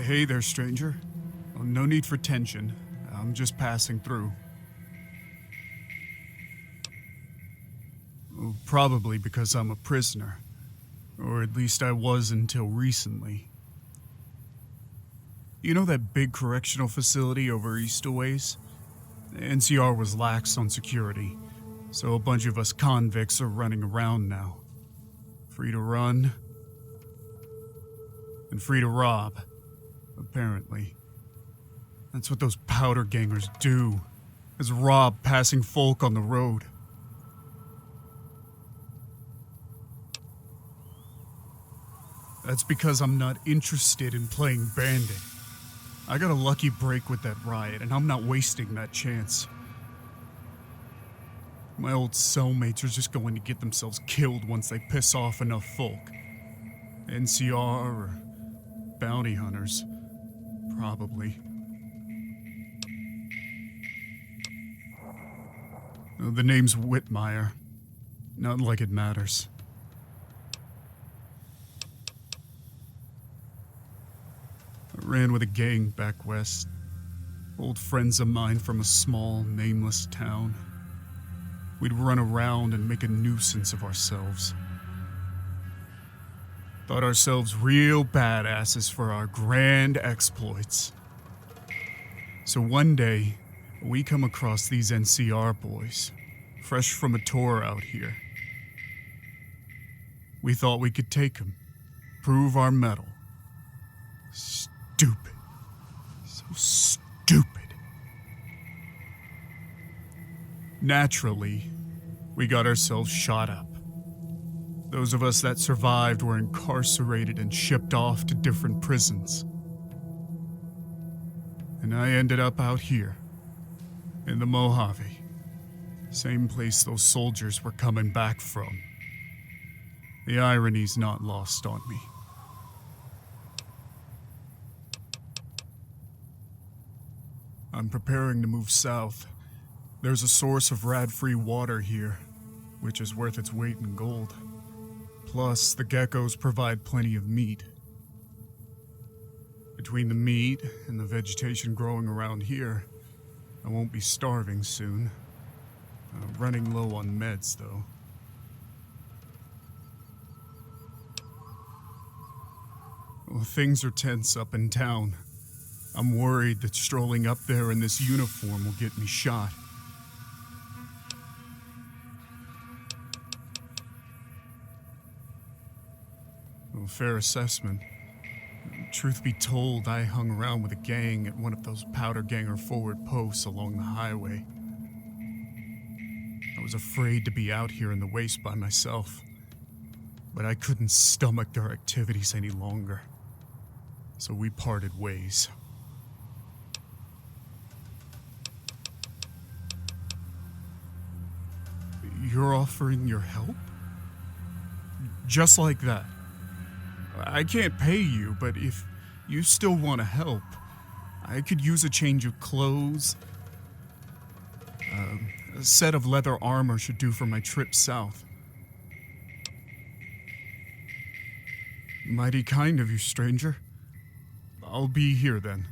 Hey there, stranger. Oh, no need for tension. I'm just passing through. Well, probably because I'm a prisoner. Or at least I was until recently. You know that big correctional facility over east a ways? NCR was lax on security, so a bunch of us convicts are running around now. Free to run, and free to rob, apparently. That's what those powder gangers do, is rob passing folk on the road. That's because I'm not interested in playing bandit. I got a lucky break with that riot, and I'm not wasting that chance. My old cellmates are just going to get themselves killed once they piss off enough folk. NCR or bounty hunters, probably. The name's Whitmeyer. Not like it matters. I ran with a gang back west. Old friends of mine from a small, nameless town. We'd run around and make a nuisance of ourselves. Thought ourselves real badasses for our grand exploits. So one day, we come across these NCR boys, fresh from a tour out here. We thought we could take them, prove our mettle. Stupid. So stupid. Naturally, we got ourselves shot up. Those of us that survived were incarcerated and shipped off to different prisons. And I ended up out here, in the Mojave. Same place those soldiers were coming back from. The irony's not lost on me. I'm preparing to move south. There's a source of rat-free water here, which is worth its weight in gold. Plus, the geckos provide plenty of meat. Between the meat and the vegetation growing around here, I won't be starving soon. Running low on meds, though. Well, things are tense up in town. I'm worried that strolling up there in this uniform will get me shot. Well, fair assessment. Truth be told, I hung around with a gang at one of those powder ganger forward posts along the highway. I was afraid to be out here in the waste by myself, but I couldn't stomach their activities any longer. So we parted ways. You're offering your help? Just like that. I can't pay you, but if you still want to help, I could use a change of clothes. A set of leather armor should do for my trip south. Mighty kind of you, stranger. I'll be here then.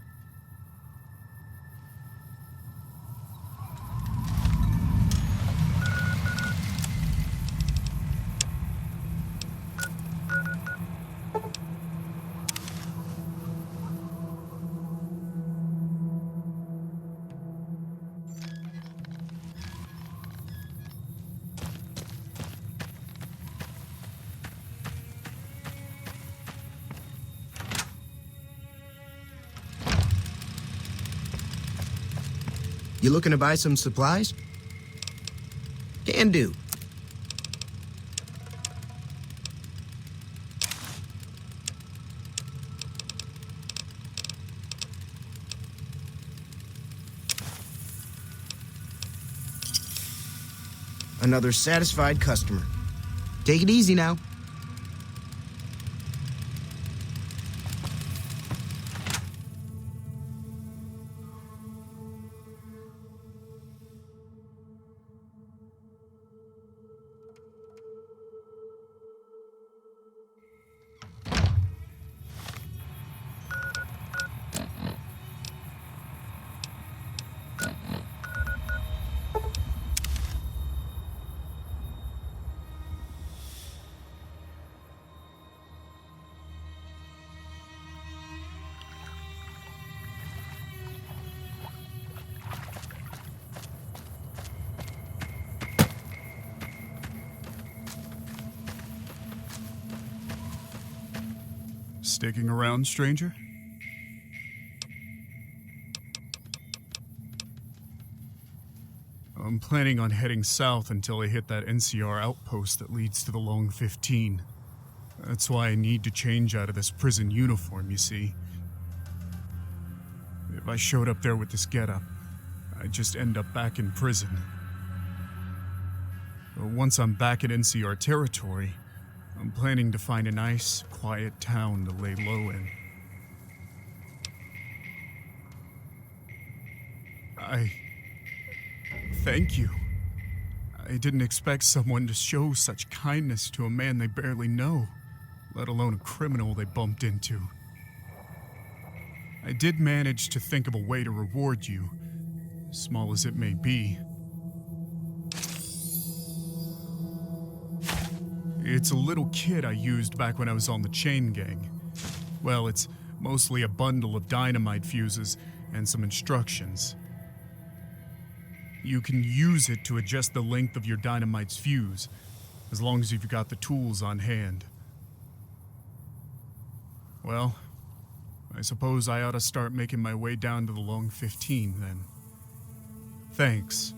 You looking to buy some supplies? Can do. Another satisfied customer. Take it easy now. Sticking around, stranger? I'm planning on heading south until I hit that NCR outpost that leads to the Long 15. That's why I need to change out of this prison uniform, you see. If I showed up there with this getup, I'd just end up back in prison. But once I'm back at NCR territory, I'm planning to find a nice, quiet town to lay low in. Thank you. I didn't expect someone to show such kindness to a man they barely know, let alone a criminal they bumped into. I did manage to think of a way to reward you, small as it may be. It's a little kit I used back when I was on the chain gang. Well, it's mostly a bundle of dynamite fuses and some instructions. You can use it to adjust the length of your dynamite's fuse, as long as you've got the tools on hand. Well, I suppose I ought to start making my way down to the Long 15 then. Thanks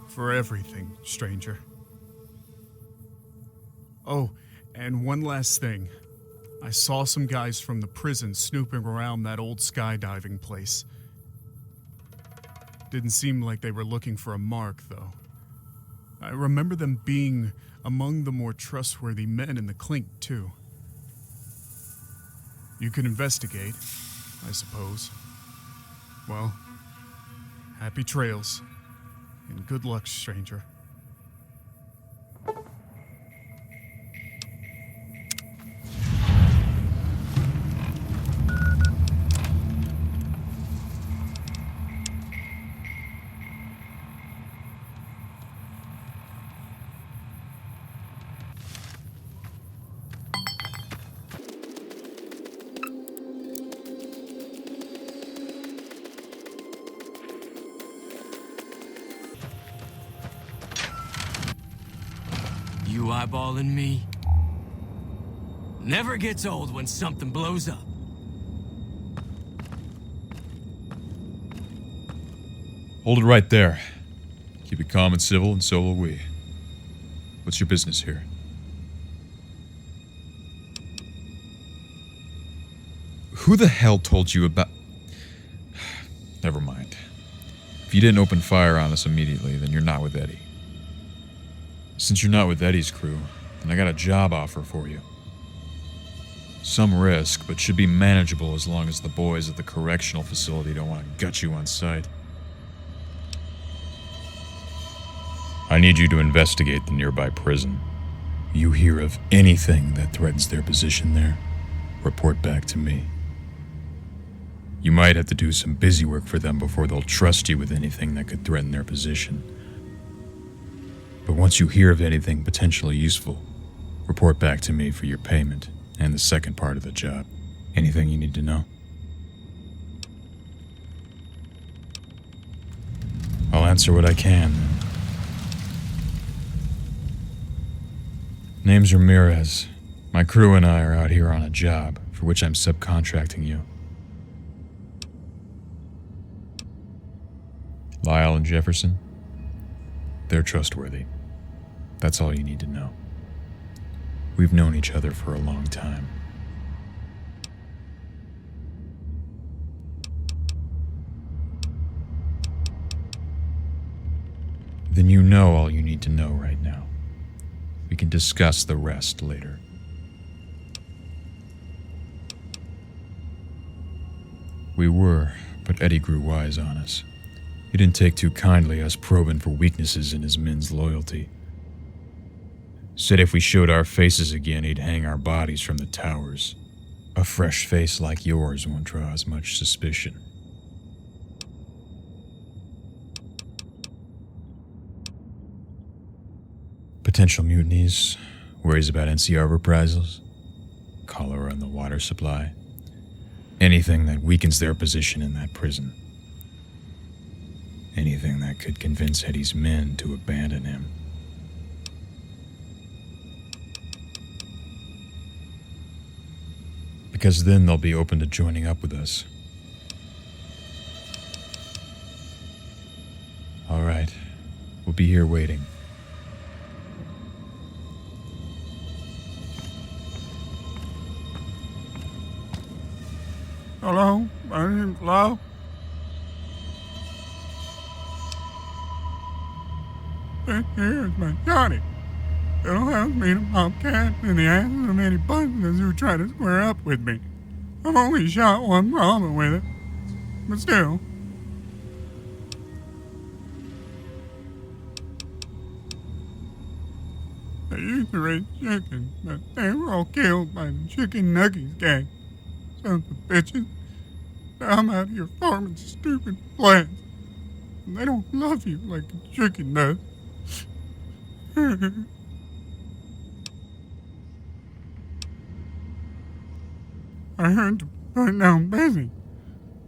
for everything, stranger. Oh, and one last thing. I saw some guys from the prison snooping around that old skydiving place. Didn't seem like they were looking for a mark, though. I remember them being among the more trustworthy men in the clink, too. You can investigate, I suppose. Well, happy trails, and good luck, stranger. You eyeballing me? Never gets old when something blows up. Hold it right there. Keep it calm and civil, and so will we. What's your business here? Who the hell told you about... Never mind. If you didn't open fire on us immediately, then you're not with Eddie. Since you're not with Eddie's crew, then I got a job offer for you. Some risk, but should be manageable as long as the boys at the correctional facility don't want to gut you on sight. I need you to investigate the nearby prison. You hear of anything that threatens their position there, report back to me. You might have to do some busy work for them before they'll trust you with anything that could threaten their position. But once you hear of anything potentially useful, report back to me for your payment and the second part of the job. Anything you need to know? I'll answer what I can, then. Name's Ramirez. My crew and I are out here on a job, for which I'm subcontracting you. Lyle and Jefferson? They're trustworthy. That's all you need to know. We've known each other for a long time. Then you know all you need to know right now. We can discuss the rest later. We were, but Eddie grew wise on us. He didn't take too kindly us probing for weaknesses in his men's loyalty. Said if we showed our faces again, he'd hang our bodies from the towers. A fresh face like yours won't draw as much suspicion. Potential mutinies, worries about NCR reprisals, cholera on the water supply, anything that weakens their position in that prison. Anything that could convince Eddie's men to abandon him. The because then they'll be open to joining up with us. All right, we'll be here waiting. Hello, my name's Lau. This here is my Johnny. It'll help me to pop cat in the asses of any buzzers who try to square up with me. I've only shot one problem with it, but still. I used to raise chickens, but they were all killed by the chicken nuggies gang. Sons of bitches. Now I'm out here farming stupid plants. And they don't love you like a chicken does. I heard to put down Bessie.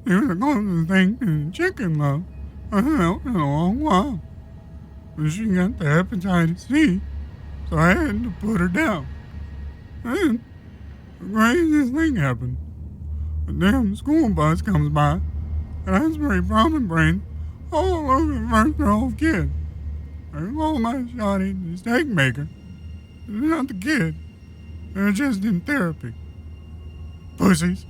She was the closest thing to the chicken love I've felt in a long while. But she got the hepatitis C, so I had to put her down. And the craziest thing happened. A damn school bus comes by, and I spray vomit brains all over the first-year-old kid. I roll my shot into the steak maker. It's not the kid. They're just in therapy. Pussies.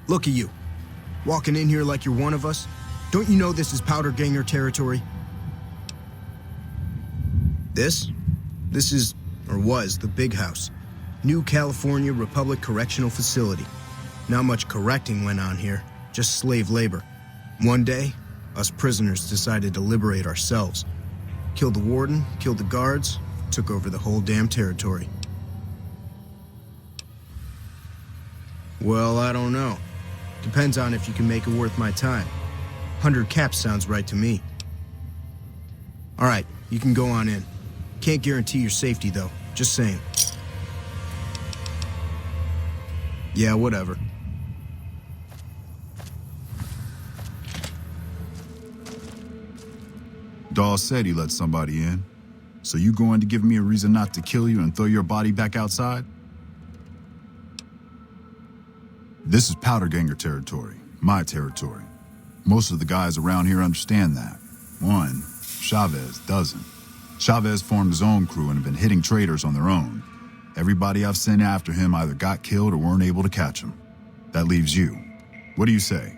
Look at you. Walking in here like you're one of us. Don't you know this is Powder Ganger territory? This is, or was, the Big House. New California Republic Correctional Facility. Not much correcting went on here, just slave labor. One day, us prisoners decided to liberate ourselves. Killed the warden, killed the guards, took over the whole damn territory. Well, I don't know. Depends on if you can make it worth my time. 100 caps sounds right to me. All right, you can go on in. Can't guarantee your safety, though. Just saying. Yeah, whatever. Dawes said he let somebody in. So you going to give me a reason not to kill you and throw your body back outside? This is Powder Ganger territory, my territory. Most of the guys around here understand that. One, Chavez doesn't. Chavez formed his own crew and have been hitting traitors on their own. Everybody I've sent after him either got killed or weren't able to catch him. That leaves you. What do you say?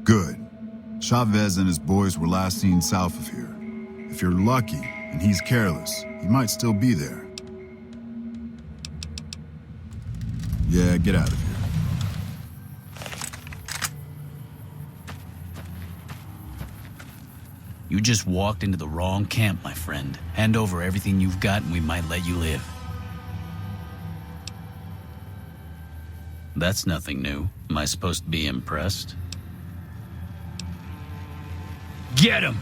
Good. Chavez and his boys were last seen south of here. If you're lucky and he's careless, he might still be there. Yeah, get out of here. You just walked into the wrong camp, my friend. Hand over everything you've got and we might let you live. That's nothing new. Am I supposed to be impressed? Get him!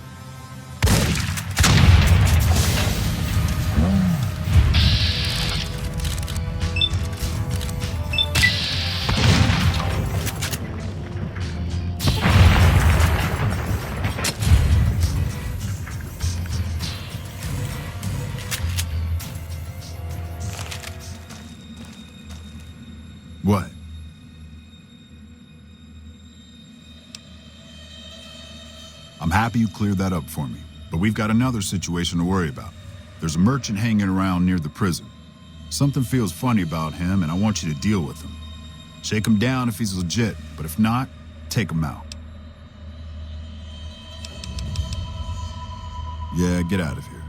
What? I'm happy you cleared that up for me, but we've got another situation to worry about. There's a merchant hanging around near the prison. Something feels funny about him, and I want you to deal with him. Shake him down if he's legit, but if not, take him out. Yeah, get out of here.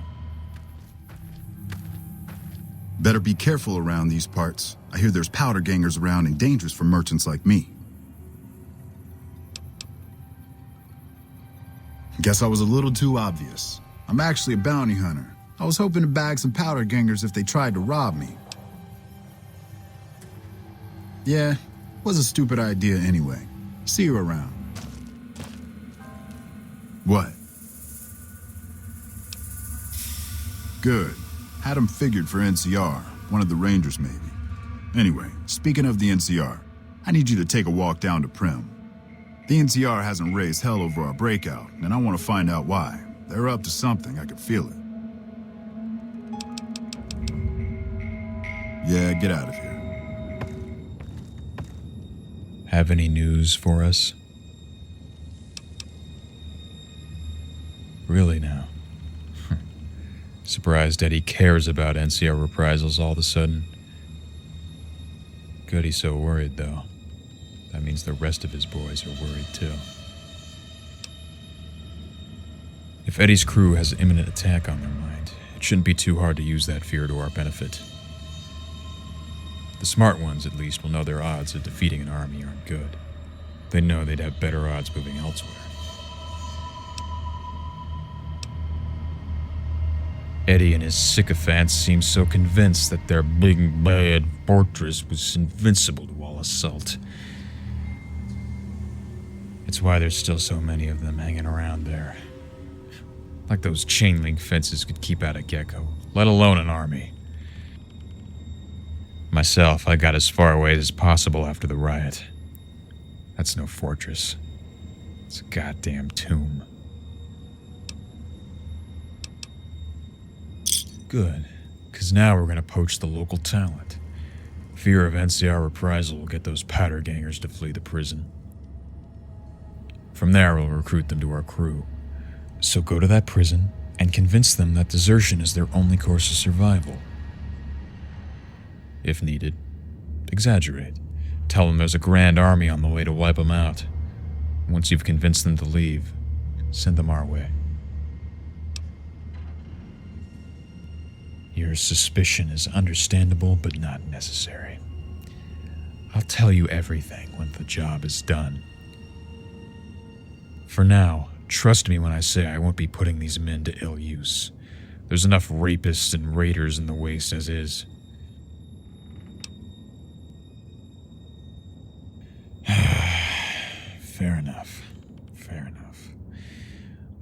Better be careful around these parts. I hear there's powder gangers around and dangerous for merchants like me. Guess I was a little too obvious. I'm actually a bounty hunter. I was hoping to bag some powder gangers if they tried to rob me. Yeah, was a stupid idea anyway. See you around. What? Good. Had him figured for NCR, one of the Rangers maybe. Anyway, speaking of the NCR, I need you to take a walk down to Prim. The NCR hasn't raised hell over our breakout, and I want to find out why. They're up to something, I can feel it. Yeah, get out of here. Have any news for us? Really now? Surprised Eddie cares about NCR reprisals all of a sudden. Good he's so worried, though. That means the rest of his boys are worried, too. If Eddie's crew has an imminent attack on their mind, it shouldn't be too hard to use that fear to our benefit. The smart ones, at least, will know their odds of defeating an army aren't good. They know they'd have better odds moving elsewhere. Eddie and his sycophants seem so convinced that their big, bad fortress was invincible to all assault. It's why there's still so many of them hanging around there. Like those chain link fences could keep out a gecko, let alone an army. Myself, I got as far away as possible after the riot. That's no fortress. It's a goddamn tomb. Good, because now we're going to poach the local talent. Fear of NCR reprisal will get those powder gangers to flee the prison. From there, we'll recruit them to our crew. So go to that prison and convince them that desertion is their only course of survival. If needed, exaggerate. Tell them there's a grand army on the way to wipe them out. Once you've convinced them to leave, send them our way. Your suspicion is understandable but not necessary. I'll tell you everything when the job is done. For now, trust me when I say I won't be putting these men to ill use. There's enough rapists and raiders in the waste as is. Fair enough. Fair enough.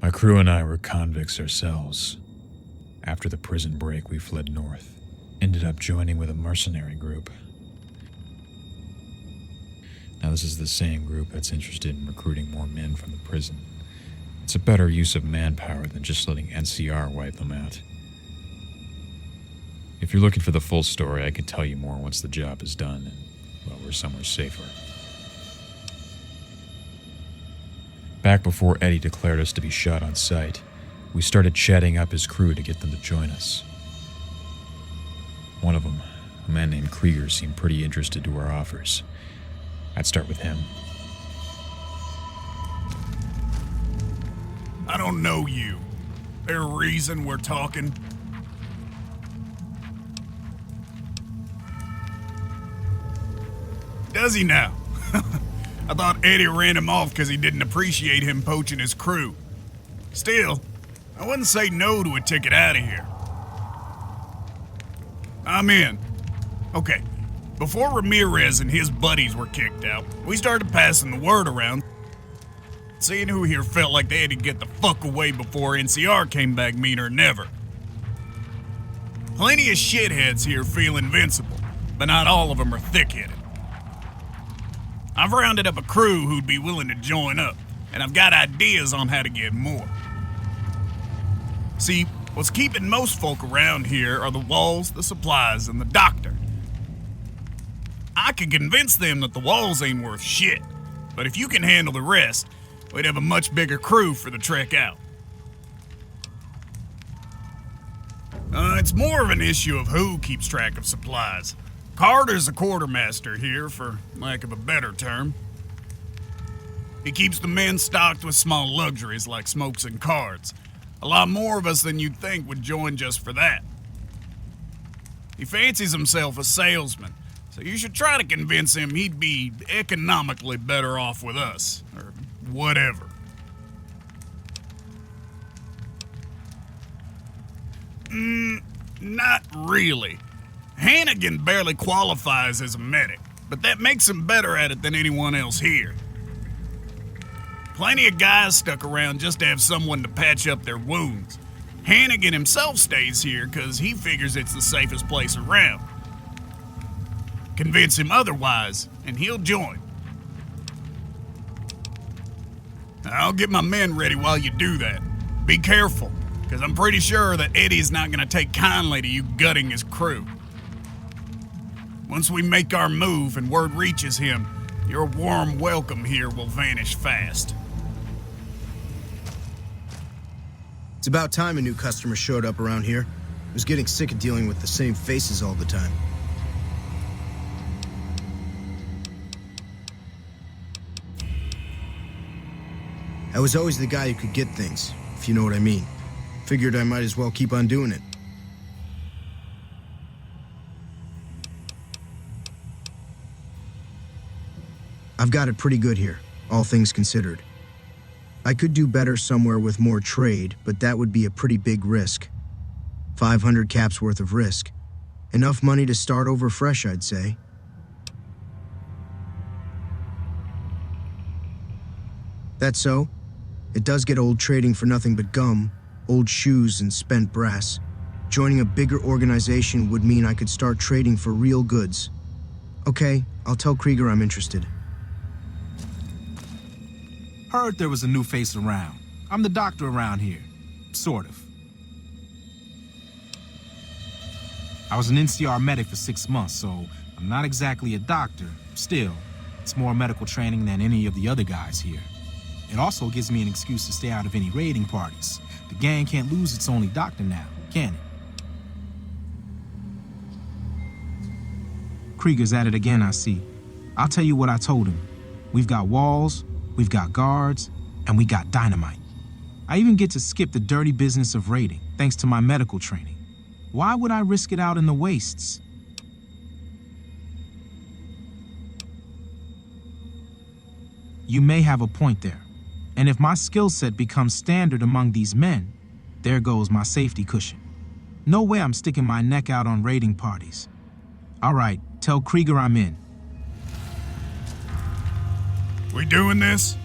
My crew and I were convicts ourselves. After the prison break, we fled north. Ended up joining with a mercenary group. Now, this is the same group that's interested in recruiting more men from the prison. It's a better use of manpower than just letting NCR wipe them out. If you're looking for the full story, I can tell you more once the job is done and, well, we're somewhere safer. Back before Eddie declared us to be shot on sight, we started chatting up his crew to get them to join us. One of them, a man named Krieger, seemed pretty interested to our offers. I'd start with him. I don't know you. There a reason we're talking? Does he now? I thought Eddie ran him off because he didn't appreciate him poaching his crew. Still, I wouldn't say no to a ticket out of here. I'm in. Okay, before Ramirez and his buddies were kicked out, we started passing the word around, seeing who here felt like they had to get the fuck away before NCR came back meaner than ever. Plenty of shitheads here feel invincible, but not all of them are thick-headed. I've rounded up a crew who'd be willing to join up, and I've got ideas on how to get more. See, what's keeping most folk around here are the walls, the supplies, and the doctor. I could convince them that the walls ain't worth shit, but if you can handle the rest, we'd have a much bigger crew for the trek out. It's more of an issue of who keeps track of supplies. Carter's a quartermaster here, for lack of a better term. He keeps the men stocked with small luxuries like smokes and cards, A lot more of us than you'd think would join just for that. He fancies himself a salesman, so you should try to convince him he'd be economically better off with us, or whatever. Not really. Hannigan barely qualifies as a medic, but that makes him better at it than anyone else here. Plenty of guys stuck around just to have someone to patch up their wounds. Hannigan himself stays here because he figures it's the safest place around. Convince him otherwise, and he'll join. I'll get my men ready while you do that. Be careful, because I'm pretty sure that Eddie's not going to take kindly to you gutting his crew. Once we make our move and word reaches him, your warm welcome here will vanish fast. It's about time a new customer showed up around here. I was getting sick of dealing with the same faces all the time. I was always the guy who could get things, if you know what I mean. Figured I might as well keep on doing it. I've got it pretty good here, all things considered. I could do better somewhere with more trade, but that would be a pretty big risk. 500 caps worth of risk. Enough money to start over fresh, I'd say. That's so. It does get old trading for nothing but gum, old shoes, and spent brass. Joining a bigger organization would mean I could start trading for real goods. Okay, I'll tell Krieger I'm interested. Heard there was a new face around. I'm the doctor around here. Sort of. I was an NCR medic for 6 months, so I'm not exactly a doctor. Still, it's more medical training than any of the other guys here. It also gives me an excuse to stay out of any raiding parties. The gang can't lose its only doctor now, can it? Krieger's at it again, I see. I'll tell you what I told him. We've got walls, we've got guards, and we got dynamite. I even get to skip the dirty business of raiding, thanks to my medical training. Why would I risk it out in the wastes? You may have a point there. And if my skill set becomes standard among these men, there goes my safety cushion. No way I'm sticking my neck out on raiding parties. All right, tell Krieger I'm in. We doing this?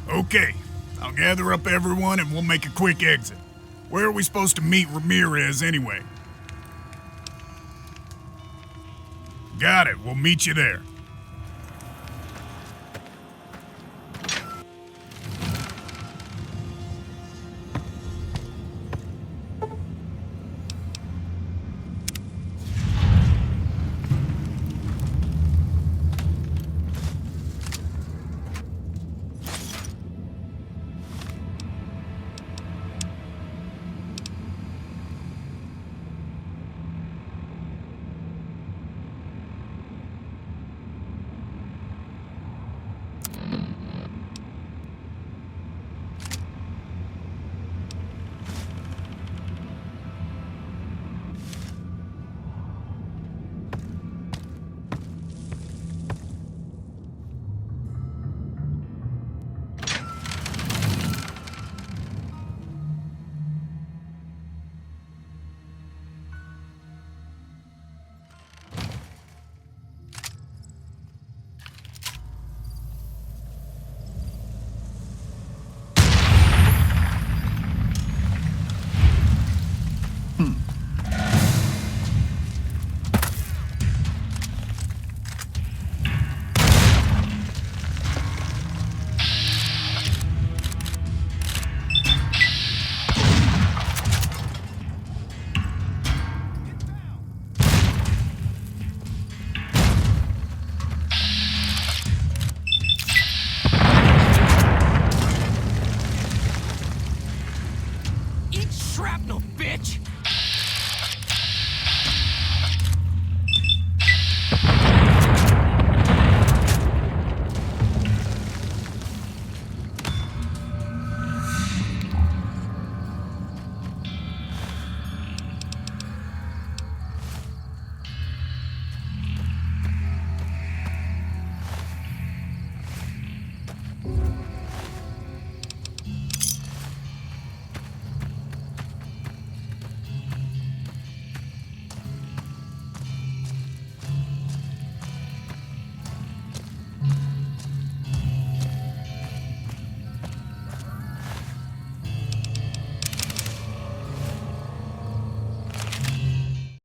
Okay, I'll gather up everyone and we'll make a quick exit. Where are we supposed to meet Ramirez anyway? Got it, we'll meet you there. Eat shrapnel!